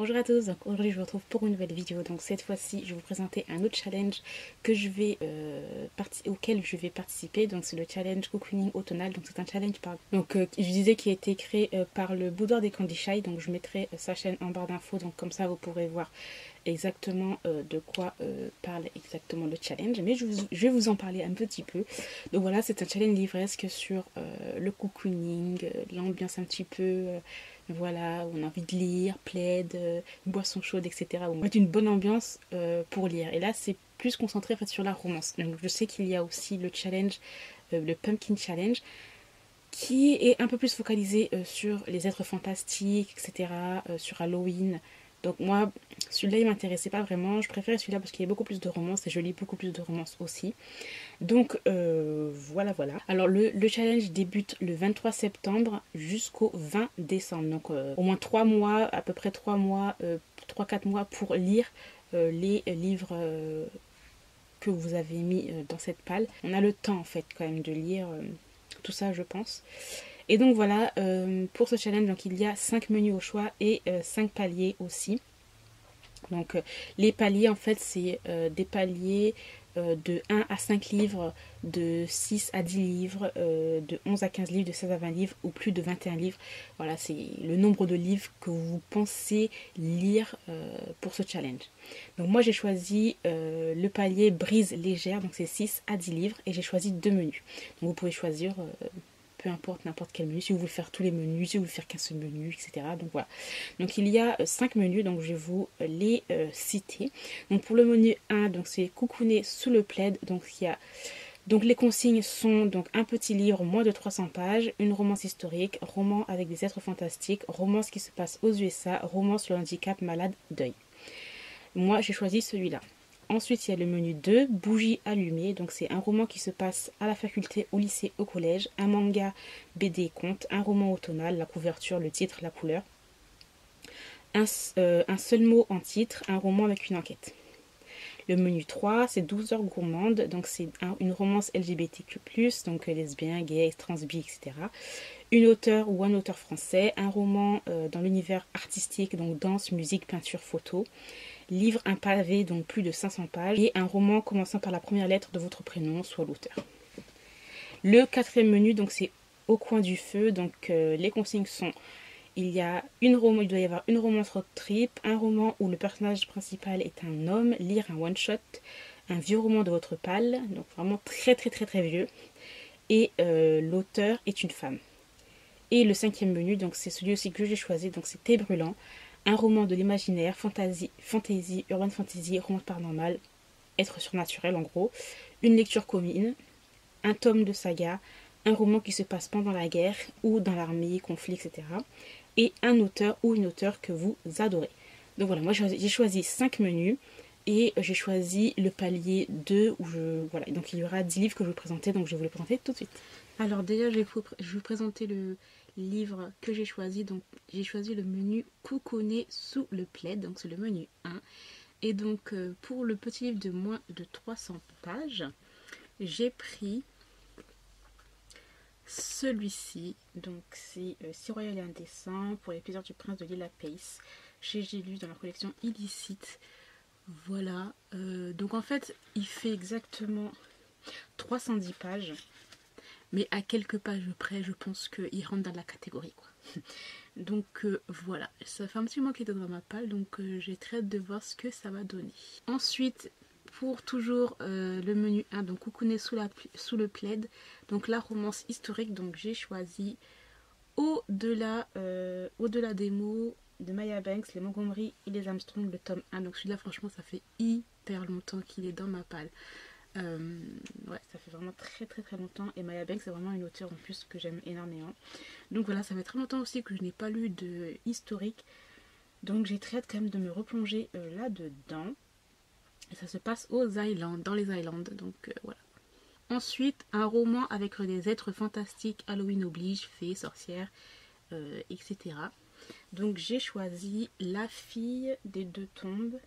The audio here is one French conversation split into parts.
Bonjour à tous, donc aujourd'hui je vous retrouve pour une nouvelle vidéo. Donc cette fois-ci je vais vous présenter un autre challenge que auquel je vais participer. Donc c'est le challenge cocooning automnal. Donc c'est un challenge je disais qui a été créé par le boudoir des Candy Shy. Donc je mettrai sa chaîne en barre d'infos, donc comme ça vous pourrez voir exactement de quoi parle exactement le challenge. Mais je vais vous en parler un petit peu. Donc voilà, c'est un challenge livresque sur le cocooning, l'ambiance un petit peu... voilà, où on a envie de lire, plaid, une boisson chaude, etc. Où on met une bonne ambiance pour lire. Et là, c'est plus concentré en fait, sur la romance. Donc, je sais qu'il y a aussi le challenge, le Pumpkin Challenge, qui est un peu plus focalisé sur les êtres fantastiques, etc., sur Halloween. Donc moi, celui-là, il m'intéressait pas vraiment. Je préférais celui-là parce qu'il y a beaucoup plus de romance et je lis beaucoup plus de romance aussi. Donc voilà. Alors le challenge débute le 23 septembre jusqu'au 20 décembre. Donc au moins 3 mois, à peu près 3 mois, 3-4 mois pour lire les livres que vous avez mis dans cette palle. On a le temps en fait quand même de lire tout ça je pense. Et donc voilà, pour ce challenge, donc, il y a 5 menus au choix et 5 paliers aussi. Donc les paliers en fait c'est des paliers de 1 à 5 livres, de 6 à 10 livres, de 11 à 15 livres, de 16 à 20 livres ou plus de 21 livres. Voilà, c'est le nombre de livres que vous pensez lire pour ce challenge. Donc moi j'ai choisi le palier brise légère, donc c'est 6 à 10 livres et j'ai choisi 2 menus. Donc vous pouvez choisir peu importe n'importe quel menu, si vous voulez faire tous les menus, si vous voulez faire qu'un seul menu, etc. Donc voilà. Donc il y a 5 menus, donc je vais vous les citer. Donc pour le menu 1, donc c'est cocooner sous le plaid. Donc les consignes sont donc un petit livre, moins de 300 pages, une romance historique, roman avec des êtres fantastiques, romance qui se passe aux USA, romance sur le handicap, malade, deuil. Moi j'ai choisi celui-là. Ensuite, il y a le menu 2, bougie allumée. Donc, c'est un roman qui se passe à la faculté, au lycée, au collège. Un manga, BD et conte. Un roman automnal, la couverture, le titre, la couleur. Un seul mot en titre, un roman avec une enquête. Le menu 3, c'est 12 heures gourmandes. Donc, c'est une romance LGBTQ+, donc lesbien, gay, trans, bi, etc. Une auteure ou un auteur français. Un roman dans l'univers artistique, donc danse, musique, peinture, photo. Livre un pavé, donc plus de 500 pages, et un roman commençant par la première lettre de votre prénom, soit l'auteur. Le quatrième menu, donc c'est au coin du feu, donc les consignes sont il doit y avoir une romance road trip, un roman où le personnage principal est un homme, lire un one shot, un vieux roman de votre palle, donc vraiment très vieux, et l'auteur est une femme. Et le cinquième menu, donc c'est celui aussi que j'ai choisi, donc c'est Thé brûlant. Un roman de l'imaginaire, fantasy, urban fantasy, romance paranormale, être surnaturel en gros. Une lecture commune, un tome de saga, un roman qui se passe pendant la guerre ou dans l'armée, conflit, etc. Et un auteur ou une auteure que vous adorez. Donc voilà, moi j'ai choisi 5 menus et j'ai choisi le palier 2 où voilà, donc il y aura 10 livres que je vais vous présenter, donc je vais vous les présenter tout de suite. Alors déjà, je vais vous présenter le livre que j'ai choisi. Donc j'ai choisi le menu Cocooner sous le plaid, donc c'est le menu 1. Et donc pour le petit livre de moins de 300 pages, j'ai pris celui-ci. Donc c'est Si Royal et Indécent pour les plaisirs du prince de Lila Pace, chez J'ai lu dans la collection Illicite. Voilà, donc en fait il fait exactement 310 pages. Mais à quelques pages près, je pense qu'il rentre dans la catégorie, quoi. Donc voilà, ça fait un petit moment qu'il était dans ma palle, donc j'ai très hâte de voir ce que ça va donner. Ensuite, pour toujours le menu 1, donc Cocooner sous le plaid, donc la romance historique, donc j'ai choisi Au-delà des mots de Maya Banks, les Montgomery et les Armstrong, le tome 1. Donc celui-là, franchement, ça fait hyper longtemps qu'il est dans ma palle. Ouais, ça fait vraiment très longtemps. Et Maya Banks, c'est vraiment une auteure en plus que j'aime énormément. Donc voilà, ça fait très longtemps aussi que je n'ai pas lu de historique. Donc j'ai très hâte quand même de me replonger là-dedans. Et ça se passe aux Islands, dans les Islands. Donc voilà. Ensuite, un roman avec des êtres fantastiques, Halloween oblige, fées, sorcières, etc. Donc j'ai choisi La fille des deux tombes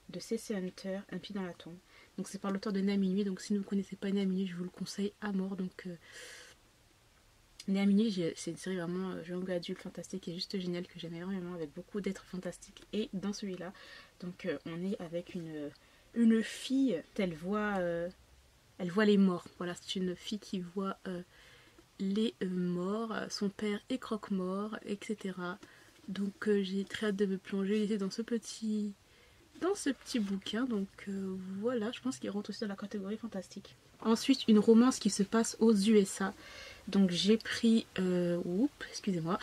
de C.C. Hunter, Un pied dans la tombe. Donc c'est par l'auteur de Né à minuit. Donc si vous ne connaissez pas Né à minuit, je vous le conseille à mort. Donc Né à minuit, c'est une série vraiment young adulte fantastique et juste géniale que j'aime énormément avec beaucoup d'êtres fantastiques. Et dans celui-là, donc on est avec une fille, elle voit les morts. Voilà, c'est une fille qui voit les morts, son père est croque-mort, etc. Donc j'ai très hâte de me plonger dans ce petit bouquin. Donc voilà, je pense qu'il rentre aussi dans la catégorie fantastique. Ensuite, une romance qui se passe aux USA. Donc j'ai pris... excusez-moi.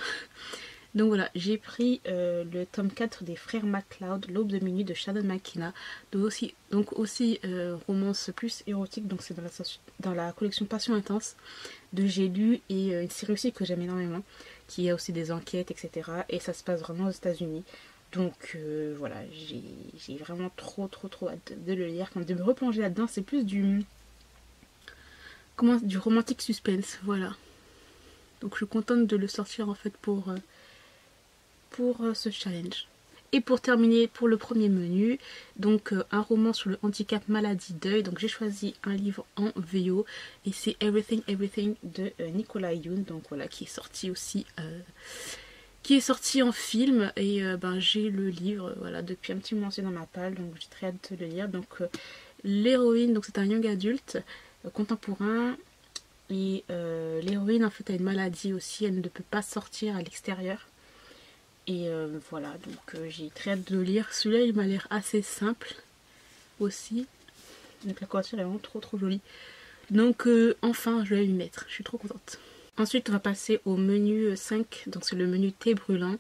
Donc voilà, j'ai pris le tome 4 des frères MacLeod, L'aube de minuit de Shannon McKenna. Donc aussi romance plus érotique, donc c'est dans la collection Passion Intense de J'ai lu, et une série aussi que j'aime énormément, qui a aussi des enquêtes, etc. Et ça se passe vraiment aux États-Unis. Donc voilà, j'ai vraiment trop hâte de le lire, de me replonger là-dedans. C'est plus du romantique suspense, voilà. Donc je suis contente de le sortir en fait pour ce challenge. Et pour terminer, pour le premier menu, donc un roman sur le handicap, maladie, deuil. Donc j'ai choisi un livre en VO et c'est Everything Everything de Nicolas Yoon, donc voilà, qui est sorti en film. Et j'ai le livre voilà depuis un petit moment, c'est dans ma palle, donc j'ai très hâte de le lire. Donc l'héroïne, donc c'est un young adulte contemporain. Et l'héroïne en fait a une maladie aussi, elle ne peut pas sortir à l'extérieur. Et voilà, donc j'ai très hâte de le lire. Celui-là il m'a l'air assez simple aussi. Donc la couverture est vraiment trop jolie. Donc enfin je vais m'y mettre, je suis trop contente. Ensuite on va passer au menu 5, donc c'est le menu thé brûlant.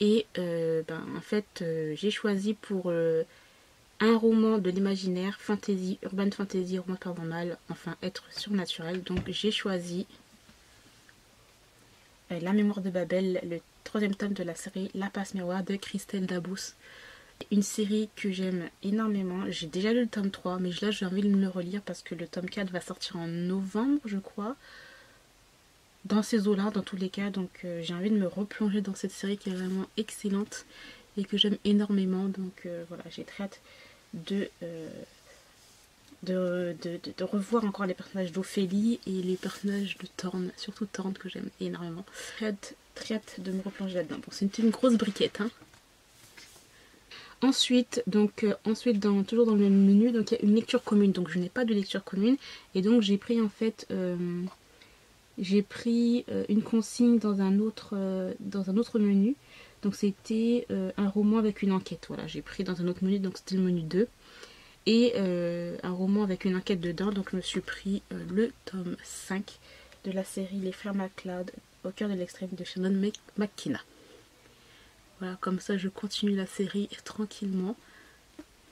Et en fait j'ai choisi pour un roman de l'imaginaire, fantasy, urban fantasy, roman paranormal, enfin être surnaturel. Donc j'ai choisi La mémoire de Babel, le troisième tome de la série La Passe-Miroir de Christelle Dabous. Une série que j'aime énormément. J'ai déjà lu le tome 3, mais là j'ai envie de me le relire parce que le tome 4 va sortir en novembre, je crois. Dans ces eaux-là, dans tous les cas. Donc j'ai envie de me replonger dans cette série qui est vraiment excellente et que j'aime énormément. Donc voilà, j'ai très hâte de revoir encore les personnages d'Ophélie et les personnages de Thorne, surtout Thorne que j'aime énormément. Très hâte de me replonger là-dedans. Bon, c'était une grosse briquette, hein. Ensuite, toujours dans le même menu, donc il y a une lecture commune. Donc je n'ai pas de lecture commune et donc j'ai pris en fait une consigne dans un autre menu. Donc c'était un roman avec une enquête. Voilà, j'ai pris dans un autre menu, donc c'était le menu 2. Et un roman avec une enquête dedans. Donc je me suis pris le tome 5 de la série Les Frères MacLeod, Au cœur de l'extrême de Shannon McKenna. Voilà, comme ça je continue la série tranquillement.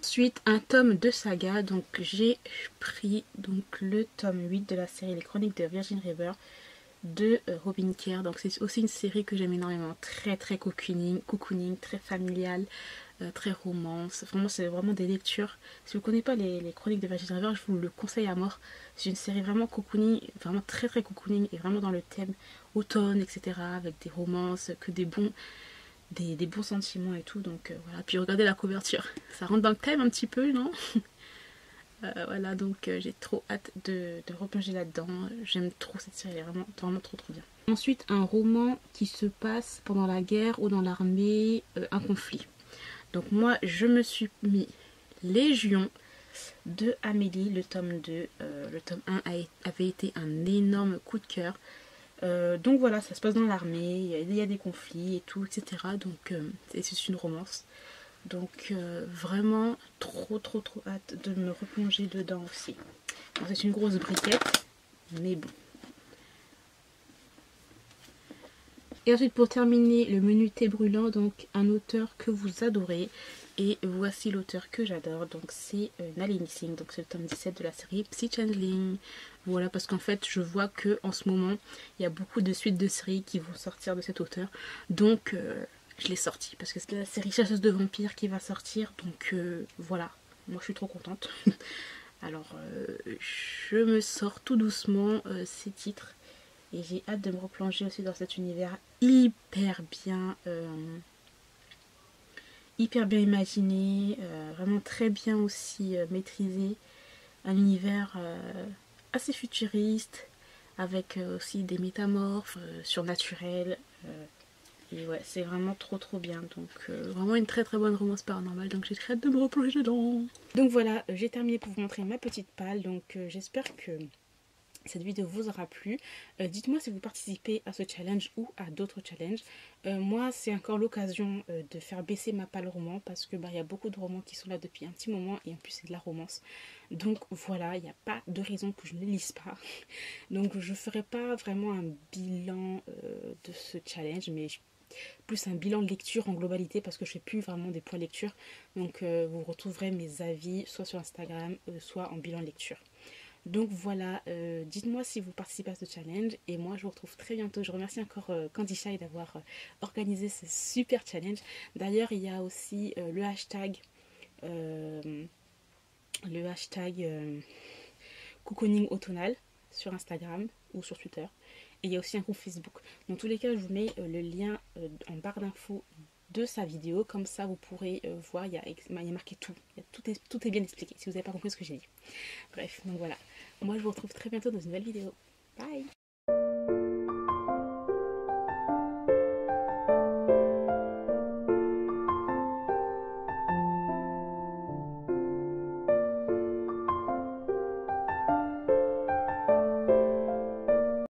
Ensuite, un tome de saga. Donc j'ai pris le tome 8 de la série Les Chroniques de Virgin River de Robin Kerr. Donc c'est aussi une série que j'aime énormément, très cocooning, très familiale, très romance. Vraiment, c'est vraiment des lectures. Si vous ne connaissez pas les Chroniques de Virgin River, je vous le conseille à mort. C'est une série vraiment cocooning, vraiment très cocooning et vraiment dans le thème automne, etc. Avec des romances, que des bons sentiments et tout. Donc voilà, puis regardez la couverture, ça rentre dans le thème un petit peu, non? Voilà, donc j'ai trop hâte de replonger là-dedans. J'aime trop cette série, elle est vraiment trop bien. Ensuite, un roman qui se passe pendant la guerre ou dans l'armée, un conflit. Donc moi, je me suis mis Légion de Amélie, le tome 2. Le tome 1 avait été un énorme coup de cœur. Donc voilà, ça se passe dans l'armée, il y a des conflits et tout, etc. Donc c'est une romance. Donc vraiment trop hâte de me replonger dedans aussi. C'est une grosse briquette, mais bon. Et ensuite pour terminer le menu thé brûlant, donc un auteur que vous adorez. Et voici l'auteur que j'adore, donc c'est Nalini Singh, donc c'est le tome 17 de la série Psy Changeling. Voilà, parce qu'en fait je vois que en ce moment il y a beaucoup de suites de séries qui vont sortir de cet auteur. Donc je l'ai sorti parce que c'est la série Chasseuse de vampires qui va sortir. Donc voilà, moi je suis trop contente. Alors je me sors tout doucement ces titres. Et j'ai hâte de me replonger aussi dans cet univers hyper bien imaginé, vraiment très bien aussi maîtrisé. Un univers assez futuriste, avec aussi des métamorphes surnaturelles. Et ouais, c'est vraiment trop bien. Donc vraiment une très bonne romance paranormale. Donc j'ai très hâte de me replonger dedans. Donc voilà, j'ai terminé pour vous montrer ma petite palle. Donc j'espère que cette vidéo vous aura plu. Dites-moi si vous participez à ce challenge ou à d'autres challenges. Moi, c'est encore l'occasion de faire baisser ma palle roman parce que il y a beaucoup de romans qui sont là depuis un petit moment et en plus c'est de la romance. Donc voilà, il n'y a pas de raison que je ne les lise pas. Donc je ferai pas vraiment un bilan de ce challenge, mais plus un bilan de lecture en globalité parce que je fais plus vraiment des points lecture. Donc vous retrouverez mes avis soit sur Instagram, soit en bilan lecture. Donc voilà, dites-moi si vous participez à ce challenge et moi je vous retrouve très bientôt. Je remercie encore Candy Shy d'avoir organisé ce super challenge. D'ailleurs il y a aussi euh, le hashtag cocooning automnal sur Instagram ou sur Twitter. Et il y a aussi un groupe Facebook. Dans tous les cas, je vous mets le lien en barre d'infos de sa vidéo. Comme ça, vous pourrez voir, il y a marqué tout. Tout est bien expliqué si vous n'avez pas compris ce que j'ai dit. Bref, donc voilà. Moi, je vous retrouve très bientôt dans une nouvelle vidéo. Bye!